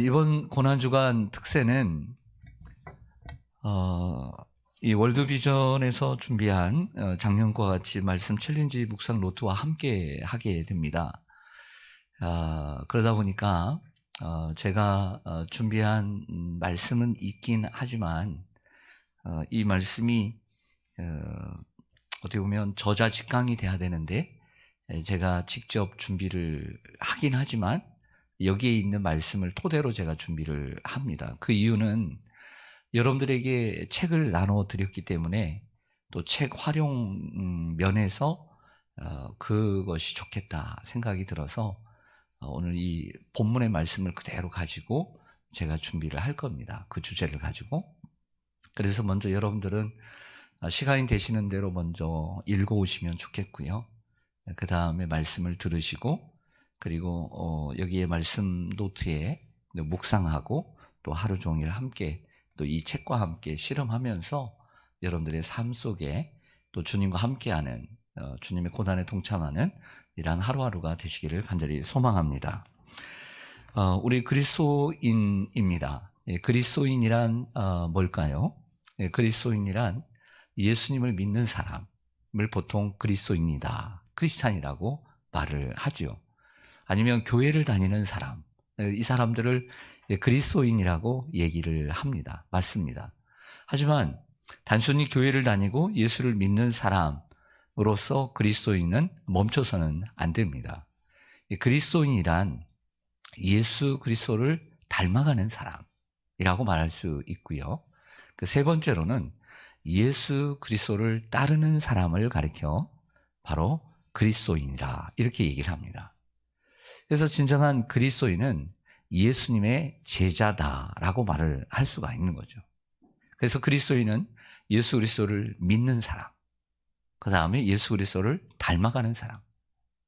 이번 고난주간 특세는 이 월드비전에서 준비한 작년과 같이 말씀 챌린지 묵상 로트와 함께 하게 됩니다. 그러다 보니까 제가 준비한 말씀은 있긴 하지만 이 말씀이 어떻게 보면 저자직강이 돼야 되는데 제가 직접 준비를 하긴 하지만 여기에 있는 말씀을 토대로 제가 준비를 합니다. 그 이유는 여러분들에게 책을 나눠 드렸기 때문에 또 책 활용 면에서 그것이 좋겠다 생각이 들어서 오늘 이 본문의 말씀을 그대로 가지고 제가 준비를 할 겁니다. 그 주제를 가지고. 그래서 먼저 여러분들은 시간이 되시는 대로 먼저 읽어오시면 좋겠고요. 그 다음에 말씀을 들으시고 그리고 여기에 말씀 노트에 묵상하고 또 하루 종일 함께 또 이 책과 함께 실험하면서 여러분들의 삶 속에 또 주님과 함께하는 주님의 고난에 동참하는 이러한 하루하루가 되시기를 간절히 소망합니다. 우리 그리스도인입니다. 그리스도인이란 뭘까요? 그리스도인이란 예수님을 믿는 사람을 보통 그리스도인이다, 크리스찬이라고 말을 하죠. 아니면 교회를 다니는 사람, 이 사람들을 그리스도인이라고 얘기를 합니다. 맞습니다. 하지만 단순히 교회를 다니고 예수를 믿는 사람으로서 그리스도인은 멈춰서는 안 됩니다. 그리스도인이란 예수 그리스도를 닮아가는 사람이라고 말할 수 있고요. 그 세 번째로는 예수 그리스도를 따르는 사람을 가리켜 바로 그리스도인이라 이렇게 얘기를 합니다. 그래서 진정한 그리스도인은 예수님의 제자다라고 말을 할 수가 있는 거죠. 그래서 그리스도인은 예수 그리스도를 믿는 사람, 그 다음에 예수 그리스도를 닮아가는 사람,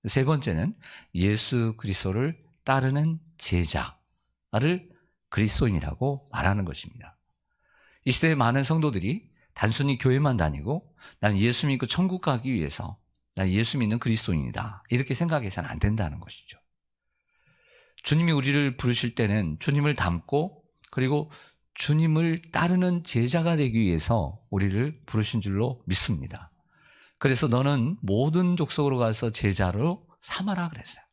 세 번째는 예수 그리스도를 따르는 제자를 그리스도인이라고 말하는 것입니다. 이 시대의 많은 성도들이 단순히 교회만 다니고 난 예수 믿고 천국 가기 위해서 난 예수 믿는 그리스도인이다 이렇게 생각해서는 안 된다는 것이죠. 주님이 우리를 부르실 때는 주님을 닮고 그리고 주님을 따르는 제자가 되기 위해서 우리를 부르신 줄로 믿습니다. 그래서 너는 모든 족속으로 가서 제자로 삼아라 그랬어요.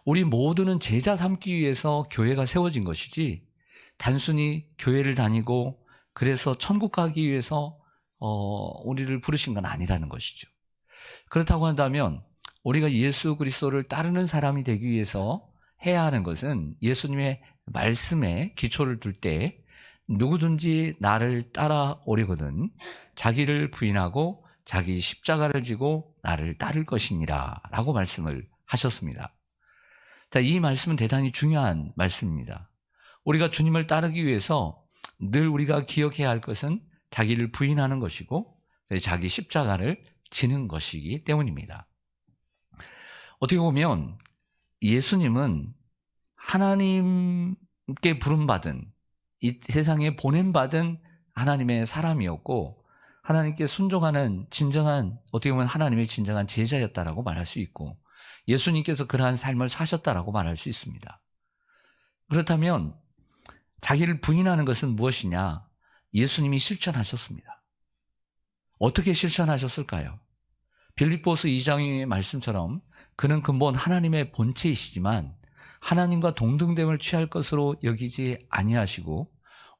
우리 모두는 제자 삼기 위해서 교회가 세워진 것이지 단순히 교회를 다니고 그래서 천국 가기 위해서 우리를 부르신 건 아니라는 것이죠. 그렇다고 한다면 우리가 예수 그리스도를 따르는 사람이 되기 위해서 해야 하는 것은 예수님의 말씀에 기초를 둘 때 누구든지 나를 따라오려거든 자기를 부인하고 자기 십자가를 지고 나를 따를 것이니라 라고 말씀을 하셨습니다. 자, 이 말씀은 대단히 중요한 말씀입니다. 우리가 주님을 따르기 위해서 늘 우리가 기억해야 할 것은 자기를 부인하는 것이고 자기 십자가를 지는 것이기 때문입니다. 어떻게 보면 예수님은 하나님께 부름받은 이 세상에 보냄받은 하나님의 사람이었고 하나님께 순종하는 진정한 어떻게 보면 하나님의 진정한 제자였다라고 말할 수 있고 예수님께서 그러한 삶을 사셨다라고 말할 수 있습니다. 그렇다면 자기를 부인하는 것은 무엇이냐? 예수님이 실천하셨습니다. 어떻게 실천하셨을까요? 빌립보서 2장의 말씀처럼 그는 근본 하나님의 본체이시지만 하나님과 동등됨을 취할 것으로 여기지 아니하시고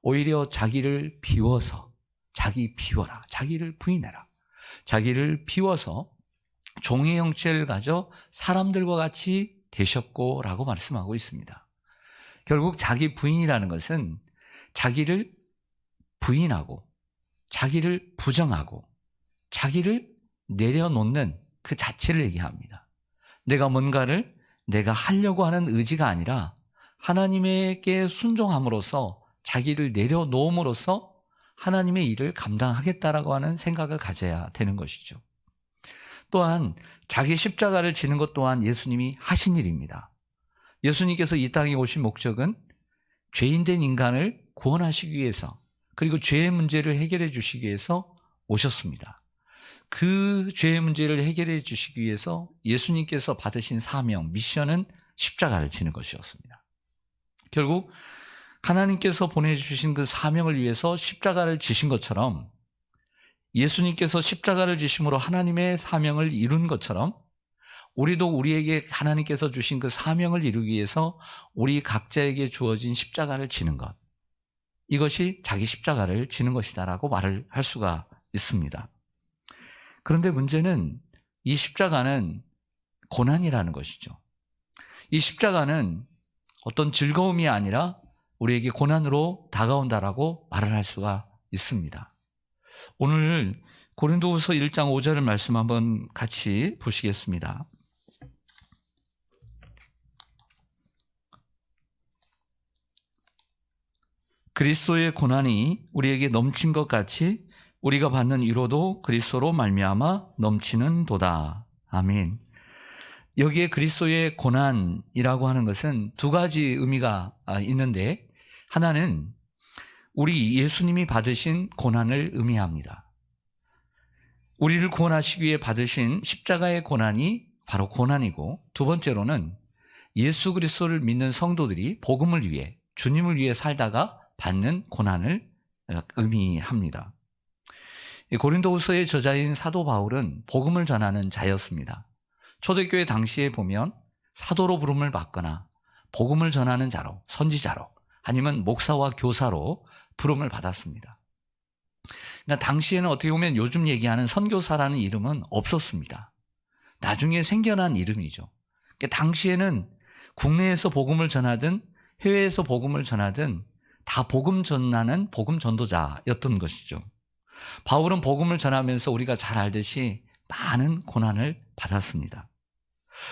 오히려 자기를 비워서 자기 비워라, 자기를 부인해라, 자기를 비워서 종의 형체를 가져 사람들과 같이 되셨고 라고 말씀하고 있습니다. 결국 자기 부인이라는 것은 자기를 부인하고 자기를 부정하고 자기를 내려놓는 그 자체를 얘기합니다. 내가 뭔가를 내가 하려고 하는 의지가 아니라 하나님에게 순종함으로써 자기를 내려놓음으로써 하나님의 일을 감당하겠다라고 하는 생각을 가져야 되는 것이죠. 또한 자기 십자가를 지는 것 또한 예수님이 하신 일입니다. 예수님께서 이 땅에 오신 목적은 죄인된 인간을 구원하시기 위해서 그리고 죄의 문제를 해결해 주시기 위해서 오셨습니다. 그 죄의 문제를 해결해 주시기 위해서 예수님께서 받으신 사명, 미션은 십자가를 지는 것이었습니다. 결국 하나님께서 보내주신 그 사명을 위해서 십자가를 지신 것처럼, 예수님께서 십자가를 지심으로 하나님의 사명을 이룬 것처럼, 우리도 우리에게 하나님께서 주신 그 사명을 이루기 위해서 우리 각자에게 주어진 십자가를 지는 것, 이것이 자기 십자가를 지는 것이다라고 말을 할 수가 있습니다. 그런데 문제는 이 십자가는 고난이라는 것이죠. 이 십자가는 어떤 즐거움이 아니라 우리에게 고난으로 다가온다라고 말을 할 수가 있습니다. 오늘 고린도후서 1장 5절의 말씀 한번 같이 보시겠습니다. 그리스도의 고난이 우리에게 넘친 것 같이 우리가 받는 위로도 그리스도로 말미암아 넘치는도다. 아멘. 여기에 그리스도의 고난이라고 하는 것은 두 가지 의미가 있는데, 하나는 우리 예수님이 받으신 고난을 의미합니다. 우리를 구원하시기 위해 받으신 십자가의 고난이 바로 고난이고, 두 번째로는 예수 그리스도를 믿는 성도들이 복음을 위해, 주님을 위해 살다가 받는 고난을 의미합니다. 고린도후서의 저자인 사도 바울은 복음을 전하는 자였습니다. 초대교회 당시에 보면 사도로 부름을 받거나 복음을 전하는 자로, 선지자로, 아니면 목사와 교사로 부름을 받았습니다. 그러니까 당시에는 어떻게 보면 요즘 얘기하는 선교사라는 이름은 없었습니다. 나중에 생겨난 이름이죠. 그러니까 당시에는 국내에서 복음을 전하든 해외에서 복음을 전하든 다 복음 전하는 복음 전도자였던 것이죠. 바울은 복음을 전하면서 우리가 잘 알듯이 많은 고난을 받았습니다.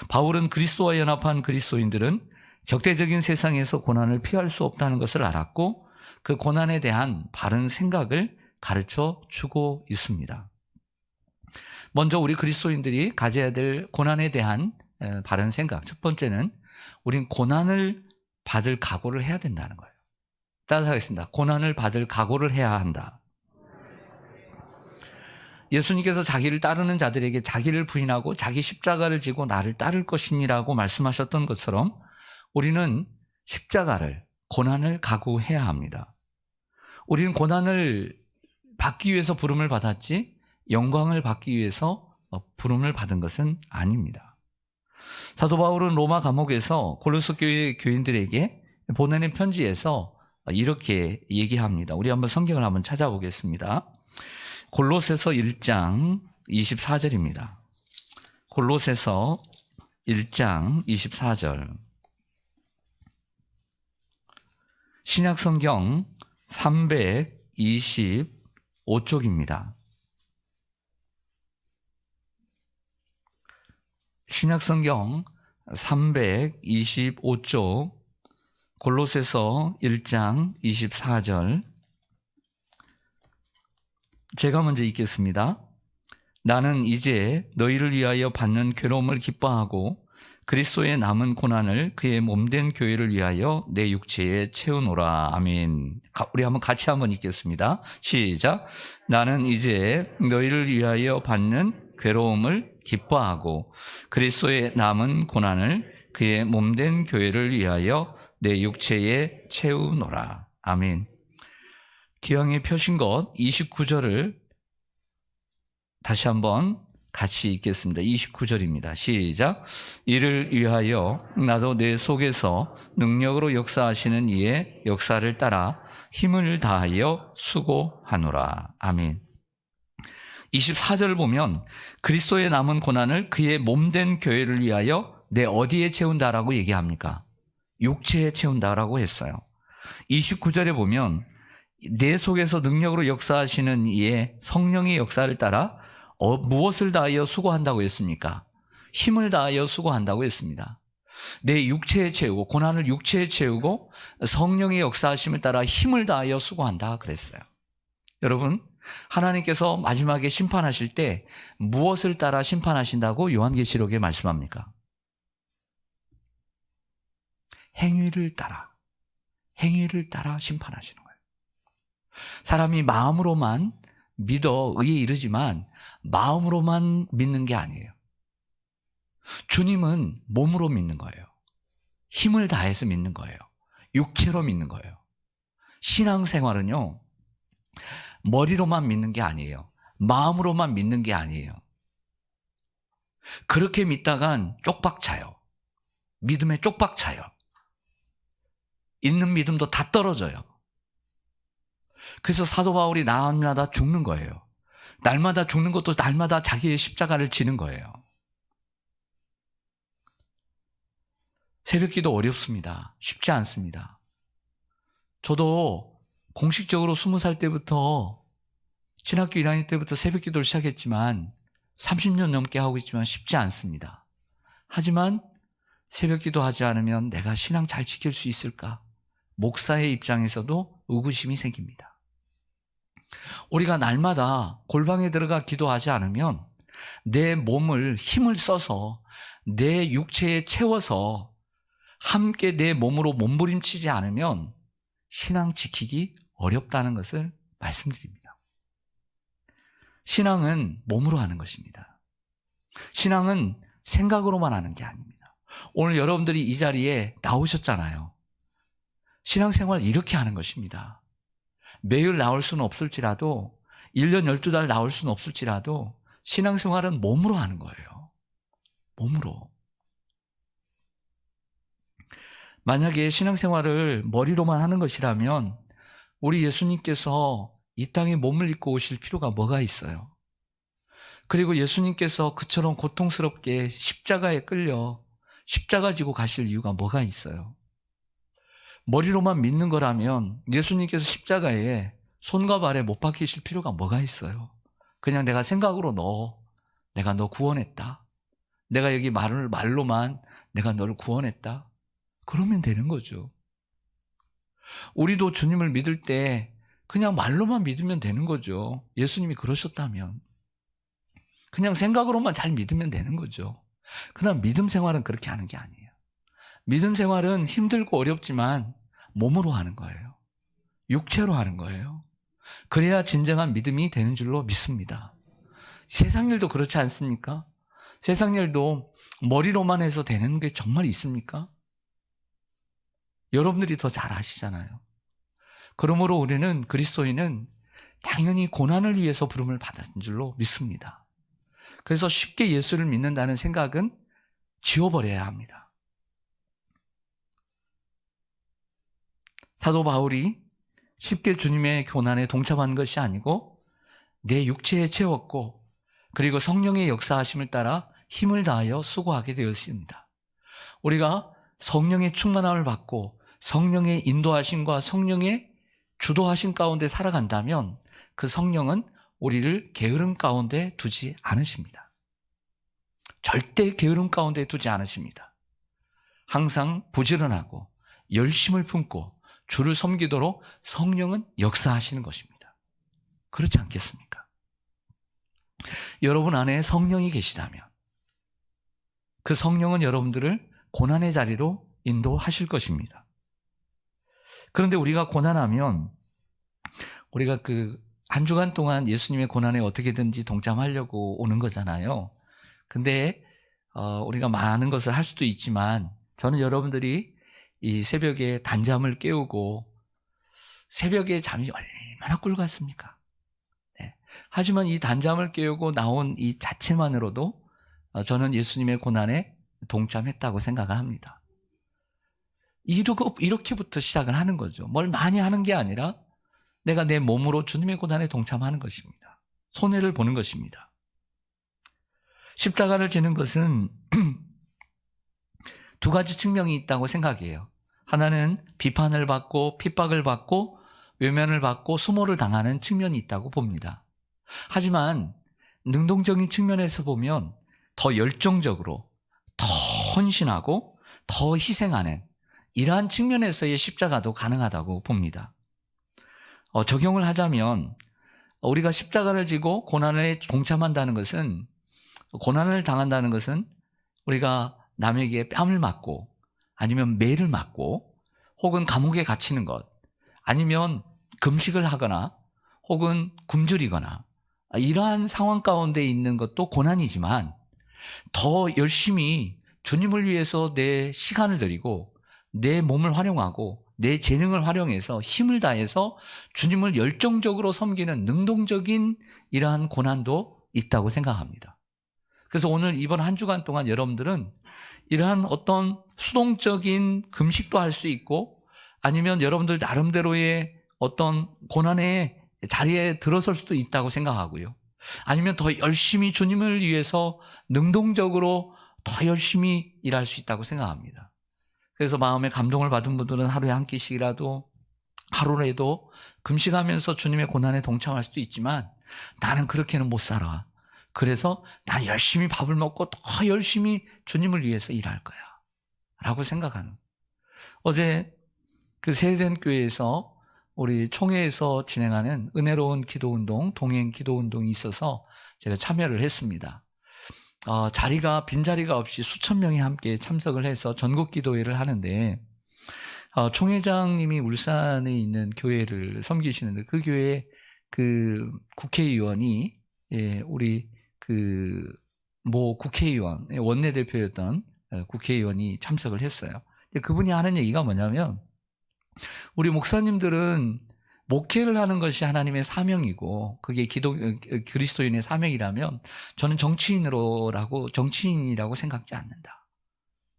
바울은 그리스도와 연합한 그리스도인들은 적대적인 세상에서 고난을 피할 수 없다는 것을 알았고, 그 고난에 대한 바른 생각을 가르쳐 주고 있습니다. 먼저 우리 그리스도인들이 가져야 될 고난에 대한 바른 생각, 첫 번째는 우린 고난을 받을 각오를 해야 된다는 거예요. 따라하겠습니다. 고난을 받을 각오를 해야 한다. 예수님께서 자기를 따르는 자들에게 자기를 부인하고 자기 십자가를 지고 나를 따를 것이니라고 말씀하셨던 것처럼 우리는 십자가를, 고난을 각오해야 합니다. 우리는 고난을 받기 위해서 부름을 받았지 영광을 받기 위해서 부름을 받은 것은 아닙니다. 사도 바울은 로마 감옥에서 골로새 교회 교인들에게 보내는 편지에서 이렇게 얘기합니다. 우리 한번 성경을 한번 찾아보겠습니다. 골로새서 1장 24절입니다. 골로새서 1장 24절. 신약성경 325쪽입니다. 신약성경 325쪽 골로새서 1장 24절. 제가 먼저 읽겠습니다. 나는 이제 너희를 위하여 받는 괴로움을 기뻐하고 그리스도의 남은 고난을 그의 몸된 교회를 위하여 내 육체에 채우노라. 아멘. 우리 한번 같이 한번 읽겠습니다. 시작. 나는 이제 너희를 위하여 받는 괴로움을 기뻐하고 그리스도의 남은 고난을 그의 몸된 교회를 위하여 내 육체에 채우노라. 아멘. 기왕에 펴신 것 29절을 다시 한번 같이 읽겠습니다. 29절입니다. 시작. 이를 위하여 나도 내 속에서 능력으로 역사하시는 이의 역사를 따라 힘을 다하여 수고하노라. 아멘. 24절을 보면 그리스도의 남은 고난을 그의 몸된 교회를 위하여 내 어디에 채운다라고 얘기합니까? 육체에 채운다라고 했어요. 29절에 보면 내 속에서 능력으로 역사하시는 이의 성령의 역사를 따라 무엇을 다하여 수고한다고 했습니까? 힘을 다하여 수고한다고 했습니다. 내 육체에 채우고, 고난을 육체에 채우고 성령의 역사하심을 따라 힘을 다하여 수고한다 그랬어요. 여러분, 하나님께서 마지막에 심판하실 때 무엇을 따라 심판하신다고 요한계시록에 말씀합니까? 행위를 따라 심판하시는 거예요. 사람이 마음으로만 믿어 의에 이르지만 마음으로만 믿는 게 아니에요. 주님은 몸으로 믿는 거예요. 힘을 다해서 믿는 거예요. 육체로 믿는 거예요. 신앙생활은요, 머리로만 믿는 게 아니에요. 마음으로만 믿는 게 아니에요. 그렇게 믿다간 쪽박 차요. 믿음에 쪽박 차요. 있는 믿음도 다 떨어져요. 그래서 사도 바울이 날마다 죽는 거예요. 날마다 죽는 것도 날마다 자기의 십자가를 지는 거예요. 새벽기도 어렵습니다. 쉽지 않습니다. 저도 공식적으로 20살 때부터, 신학교 1학년 때부터 새벽기도를 시작했지만 30년 넘게 하고 있지만 쉽지 않습니다. 하지만 새벽기도 하지 않으면 내가 신앙 잘 지킬 수 있을까? 목사의 입장에서도 의구심이 생깁니다. 우리가 날마다 골방에 들어가 기도하지 않으면 내 몸을 힘을 써서 내 육체에 채워서 함께 내 몸으로 몸부림치지 않으면 신앙 지키기 어렵다는 것을 말씀드립니다. 신앙은 몸으로 하는 것입니다. 신앙은 생각으로만 하는 게 아닙니다. 오늘 여러분들이 이 자리에 나오셨잖아요. 신앙생활 이렇게 하는 것입니다. 매일 나올 수는 없을지라도 1년 12달 나올 수는 없을지라도 신앙생활은 몸으로 하는 거예요. 몸으로. 만약에 신앙생활을 머리로만 하는 것이라면 우리 예수님께서 이 땅에 몸을 입고 오실 필요가 뭐가 있어요? 그리고 예수님께서 그처럼 고통스럽게 십자가에 끌려 십자가 지고 가실 이유가 뭐가 있어요? 머리로만 믿는 거라면 예수님께서 십자가에 손과 발에 못 박히실 필요가 뭐가 있어요? 그냥 내가 생각으로 내가 너 구원했다. 내가 여기 말로만 내가 너를 구원했다. 그러면 되는 거죠. 우리도 주님을 믿을 때 그냥 말로만 믿으면 되는 거죠. 예수님이 그러셨다면. 그냥 생각으로만 잘 믿으면 되는 거죠. 그러나 믿음 생활은 그렇게 하는 게 아니에요. 믿음 생활은 힘들고 어렵지만 몸으로 하는 거예요. 육체로 하는 거예요. 그래야 진정한 믿음이 되는 줄로 믿습니다. 세상 일도 그렇지 않습니까? 세상 일도 머리로만 해서 되는 게 정말 있습니까? 여러분들이 더 잘 아시잖아요. 그러므로 우리는 그리스도인은 당연히 고난을 위해서 부름을 받았는 줄로 믿습니다. 그래서 쉽게 예수를 믿는다는 생각은 지워버려야 합니다. 사도 바울이 쉽게 주님의 고난에 동참한 것이 아니고 내 육체에 채웠고 그리고 성령의 역사하심을 따라 힘을 다하여 수고하게 되었습니다. 우리가 성령의 충만함을 받고 성령의 인도하심과 성령의 주도하심 가운데 살아간다면 그 성령은 우리를 게으름 가운데 두지 않으십니다. 절대 게으름 가운데 두지 않으십니다. 항상 부지런하고 열심을 품고 주를 섬기도록 성령은 역사하시는 것입니다. 그렇지 않겠습니까? 여러분 안에 성령이 계시다면 그 성령은 여러분들을 고난의 자리로 인도하실 것입니다. 그런데 우리가 고난하면 우리가 한 주간 동안 예수님의 고난에 어떻게든지 동참하려고 오는 거잖아요. 근데 우리가 많은 것을 할 수도 있지만 저는 여러분들이 이 새벽에 단잠을 깨우고 새벽에 잠이 얼마나 꿀 같습니까? 네. 하지만 이 단잠을 깨우고 나온 이 자체만으로도 저는 예수님의 고난에 동참했다고 생각을 합니다. 이렇게부터 시작을 하는 거죠. 뭘 많이 하는 게 아니라 내가 내 몸으로 주님의 고난에 동참하는 것입니다. 손해를 보는 것입니다. 십자가를 지는 것은 두 가지 측면이 있다고 생각해요. 하나는 비판을 받고 핍박을 받고 외면을 받고 수모를 당하는 측면이 있다고 봅니다. 하지만 능동적인 측면에서 보면 더 열정적으로 더 헌신하고 더 희생하는 이러한 측면에서의 십자가도 가능하다고 봅니다. 적용을 하자면 우리가 십자가를 지고 고난에 동참한다는 것은 고난을 당한다는 것은 우리가 남에게 뺨을 맞고 아니면 매를 맞고 혹은 감옥에 갇히는 것 아니면 금식을 하거나 혹은 굶주리거나 이러한 상황 가운데 있는 것도 고난이지만 더 열심히 주님을 위해서 내 시간을 드리고 내 몸을 활용하고 내 재능을 활용해서 힘을 다해서 주님을 열정적으로 섬기는 능동적인 이러한 고난도 있다고 생각합니다. 그래서 오늘 이번 한 주간 동안 여러분들은 이러한 어떤 수동적인 금식도 할 수 있고 아니면 여러분들 나름대로의 어떤 고난의 자리에 들어설 수도 있다고 생각하고요. 아니면 더 열심히 주님을 위해서 능동적으로 더 열심히 일할 수 있다고 생각합니다. 그래서 마음에 감동을 받은 분들은 하루에 한 끼씩이라도 하루라도 금식하면서 주님의 고난에 동참할 수도 있지만 나는 그렇게는 못 살아. 그래서 난 열심히 밥을 먹고 더 열심히 주님을 위해서 일할 거야 라고 생각하는. 어제 그 세된 교회에서 우리 총회에서 진행하는 은혜로운 기도운동, 동행 기도운동이 있어서 제가 참여를 했습니다. 빈자리가 없이 수천 명이 함께 참석을 해서 전국 기도회를 하는데 총회장님이 울산에 있는 교회를 섬기시는데 그 교회에 그 국회의원이 우리 모 국회의원 원내대표였던 국회의원이 참석을 했어요. 그분이 하는 얘기가 뭐냐면 우리 목사님들은 목회를 하는 것이 하나님의 사명이고 그게 그리스도인의 사명이라면 저는 정치인이라고 생각지 않는다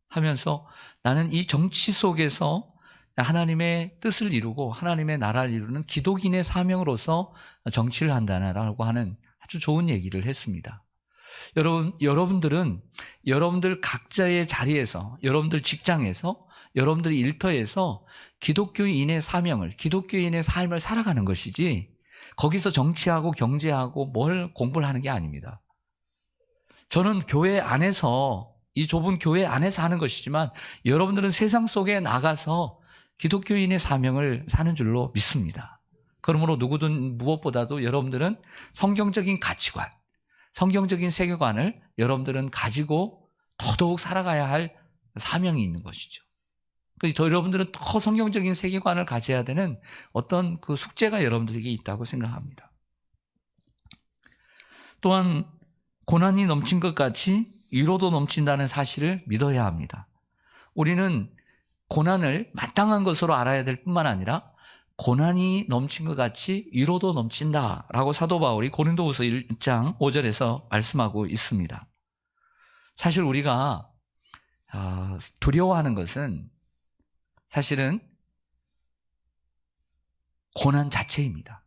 하면서 나는 이 정치 속에서 하나님의 뜻을 이루고 하나님의 나라를 이루는 기독인의 사명으로서 정치를 한다라고 하는 아주 좋은 얘기를 했습니다. 여러분들은 여러분들 각자의 자리에서 여러분들 직장에서 여러분들 일터에서 기독교인의 사명을 기독교인의 삶을 살아가는 것이지 거기서 정치하고 경제하고 뭘 공부를 하는 게 아닙니다. 저는 교회 안에서 이 좁은 교회 안에서 하는 것이지만 여러분들은 세상 속에 나가서 기독교인의 사명을 사는 줄로 믿습니다. 그러므로 누구든 무엇보다도 여러분들은 성경적인 가치관, 성경적인 세계관을 여러분들은 가지고 더더욱 살아가야 할 사명이 있는 것이죠. 그래서 여러분들은 더 성경적인 세계관을 가져야 되는 어떤 그 숙제가 여러분들에게 있다고 생각합니다. 또한 고난이 넘친 것 같이 위로도 넘친다는 사실을 믿어야 합니다. 우리는 고난을 마땅한 것으로 알아야 될 뿐만 아니라 고난이 넘친 것 같이 위로도 넘친다라고 사도 바울이 고린도후서 1장 5절에서 말씀하고 있습니다. 사실 우리가 두려워하는 것은 사실은 고난 자체입니다.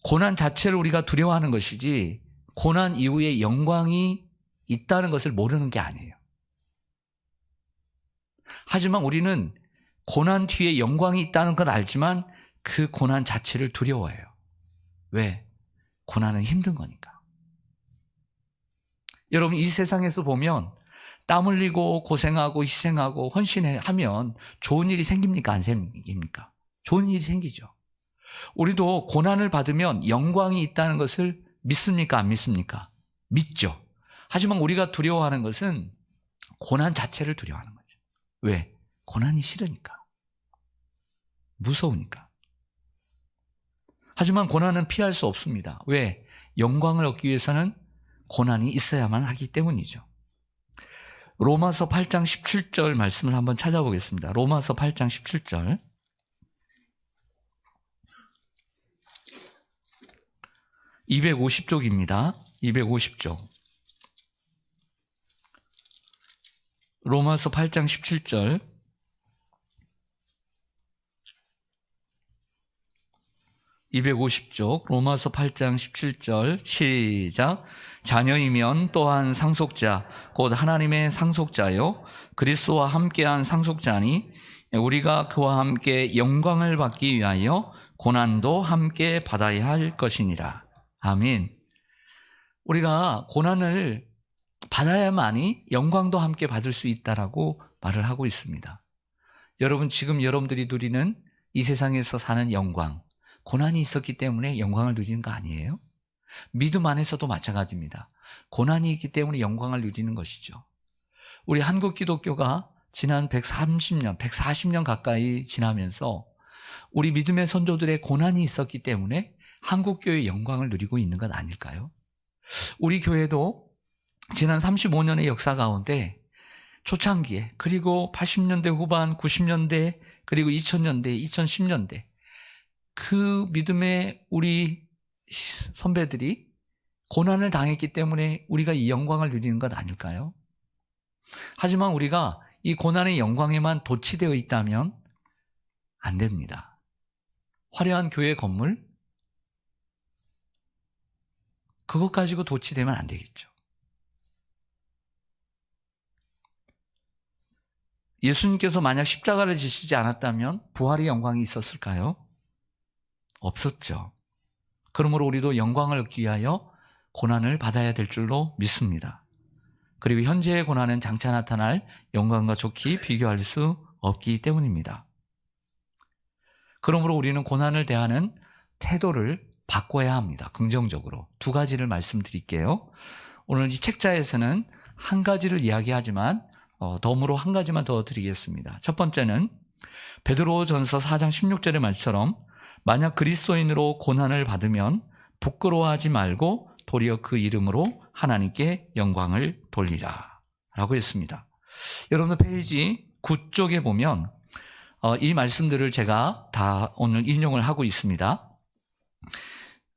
고난 자체를 우리가 두려워하는 것이지 고난 이후에 영광이 있다는 것을 모르는 게 아니에요. 하지만 우리는 고난 뒤에 영광이 있다는 걸 알지만 그 고난 자체를 두려워해요. 왜? 고난은 힘든 거니까. 여러분 이 세상에서 보면 땀 흘리고 고생하고 희생하고 헌신하면 좋은 일이 생깁니까? 안 생깁니까? 좋은 일이 생기죠. 우리도 고난을 받으면 영광이 있다는 것을 믿습니까? 안 믿습니까? 믿죠. 하지만 우리가 두려워하는 것은 고난 자체를 두려워하는 거죠. 왜? 고난이 싫으니까. 무서우니까. 하지만 고난은 피할 수 없습니다. 왜? 영광을 얻기 위해서는 고난이 있어야만 하기 때문이죠. 로마서 8장 17절 말씀을 한번 찾아보겠습니다. 로마서 8장 17절. 250쪽입니다. 250쪽. 로마서 8장 17절. (250쪽) 로마서 8장 17절 시작. 자녀이면 또한 상속자 곧 하나님의 상속자요 그리스도와 함께한 상속자니 우리가 그와 함께 영광을 받기 위하여 고난도 함께 받아야 할 것이니라. 아멘. 우리가 고난을 받아야만이 영광도 함께 받을 수 있다라고 말을 하고 있습니다. 여러분 지금 여러분들이 누리는 이 세상에서 사는 영광, 고난이 있었기 때문에 영광을 누리는 거 아니에요? 믿음 안에서도 마찬가지입니다. 고난이 있기 때문에 영광을 누리는 것이죠. 우리 한국 기독교가 지난 130년, 140년 가까이 지나면서 우리 믿음의 선조들의 고난이 있었기 때문에 한국교회의 영광을 누리고 있는 건 아닐까요? 우리 교회도 지난 35년의 역사 가운데 초창기에, 그리고 80년대 후반, 90년대, 그리고 2000년대, 2010년대 그 믿음의 우리 선배들이 고난을 당했기 때문에 우리가 이 영광을 누리는 것 아닐까요? 하지만 우리가 이 고난의 영광에만 도취되어 있다면 안 됩니다. 화려한 교회 건물, 그것 가지고 도취되면 안 되겠죠. 예수님께서 만약 십자가를 지시지 않았다면 부활의 영광이 있었을까요? 없었죠. 그러므로 우리도 영광을 얻기 위하여 고난을 받아야 될 줄로 믿습니다. 그리고 현재의 고난은 장차 나타날 영광과 좋게 비교할 수 없기 때문입니다. 그러므로 우리는 고난을 대하는 태도를 바꿔야 합니다. 긍정적으로. 두 가지를 말씀드릴게요. 오늘 이 책자에서는 한 가지를 이야기하지만 덤으로 한 가지만 더 드리겠습니다. 첫 번째는 베드로전서 4장 16절의 말처럼 만약 그리스도인으로 고난을 받으면 부끄러워하지 말고 도리어 그 이름으로 하나님께 영광을 돌리라 라고 했습니다. 여러분 페이지 9쪽에 보면 이 말씀들을 제가 다 오늘 인용을 하고 있습니다.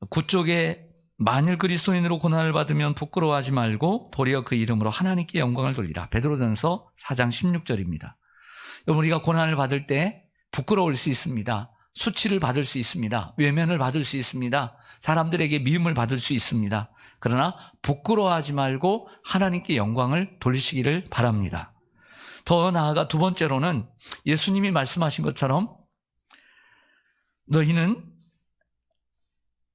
9쪽에 만일 그리스도인으로 고난을 받으면 부끄러워하지 말고 도리어 그 이름으로 하나님께 영광을 돌리라. 베드로전서 4장 16절입니다. 여러분 우리가 고난을 받을 때 부끄러울 수 있습니다. 수치를 받을 수 있습니다. 외면을 받을 수 있습니다. 사람들에게 미움을 받을 수 있습니다. 그러나 부끄러워하지 말고 하나님께 영광을 돌리시기를 바랍니다. 더 나아가 두 번째로는 예수님이 말씀하신 것처럼 너희는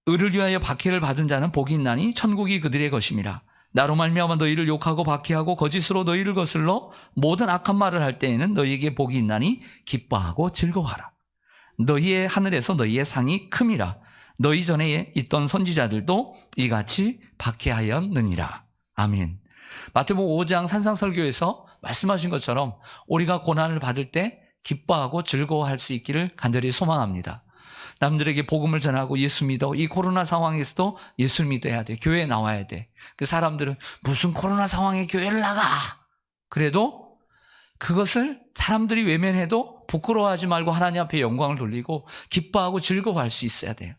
의를 위하여 박해를 받은 자는 복이 있나니 천국이 그들의 것임이라. 나로 말미암아 너희를 욕하고 박해하고 거짓으로 너희를 거슬러 모든 악한 말을 할 때에는 너희에게 복이 있나니 기뻐하고 즐거워하라. 너희의 하늘에서 너희의 상이 큼이라. 너희 전에 있던 선지자들도 이같이 박해하였느니라. 아멘. 마태복음 5장 산상설교에서 말씀하신 것처럼 우리가 고난을 받을 때 기뻐하고 즐거워할 수 있기를 간절히 소망합니다. 남들에게 복음을 전하고 예수 믿어. 이 코로나 상황에서도 예수 믿어야 돼. 교회에 나와야 돼. 그 사람들은 무슨 코로나 상황에 교회를 나가? 그래도 그것을 사람들이 외면해도 부끄러워하지 말고 하나님 앞에 영광을 돌리고 기뻐하고 즐거워할 수 있어야 돼요.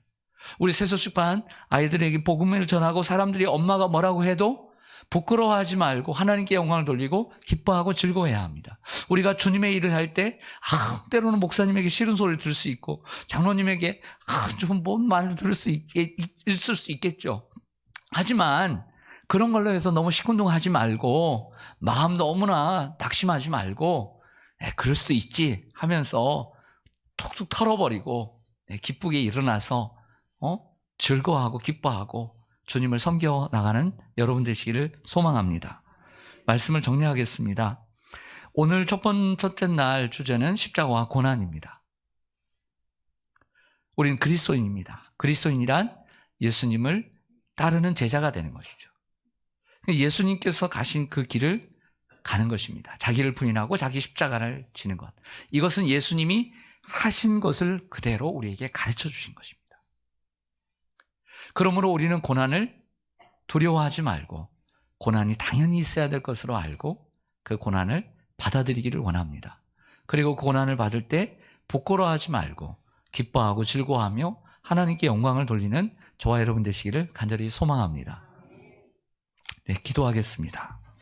우리 세소식반 아이들에게 복음을 전하고 사람들이 엄마가 뭐라고 해도 부끄러워하지 말고 하나님께 영광을 돌리고 기뻐하고 즐거워해야 합니다. 우리가 주님의 일을 할 때 때로는 목사님에게 싫은 소리를 들을 수 있고 장로님에게 좀 뭔 말을 들을 수 있을 수 있겠죠. 하지만 그런 걸로 해서 너무 시큰둥하지 말고 마음 너무나 낙심하지 말고 그럴 수도 있지 하면서 툭툭 털어버리고 기쁘게 일어나서 즐거워하고 기뻐하고 주님을 섬겨 나가는 여러분 되시기를 소망합니다. 말씀을 정리하겠습니다. 오늘 첫째 날 주제는 십자가와 고난입니다. 우리는 그리스도인입니다. 그리스도인이란 예수님을 따르는 제자가 되는 것이죠. 예수님께서 가신 그 길을 가는 것입니다. 자기를 부인하고 자기 십자가를 지는 것. 이것은 예수님이 하신 것을 그대로 우리에게 가르쳐 주신 것입니다. 그러므로 우리는 고난을 두려워하지 말고 고난이 당연히 있어야 될 것으로 알고 그 고난을 받아들이기를 원합니다. 그리고 고난을 받을 때 부끄러워하지 말고 기뻐하고 즐거워하며 하나님께 영광을 돌리는 저와 여러분 되시기를 간절히 소망합니다. 네, 기도하겠습니다.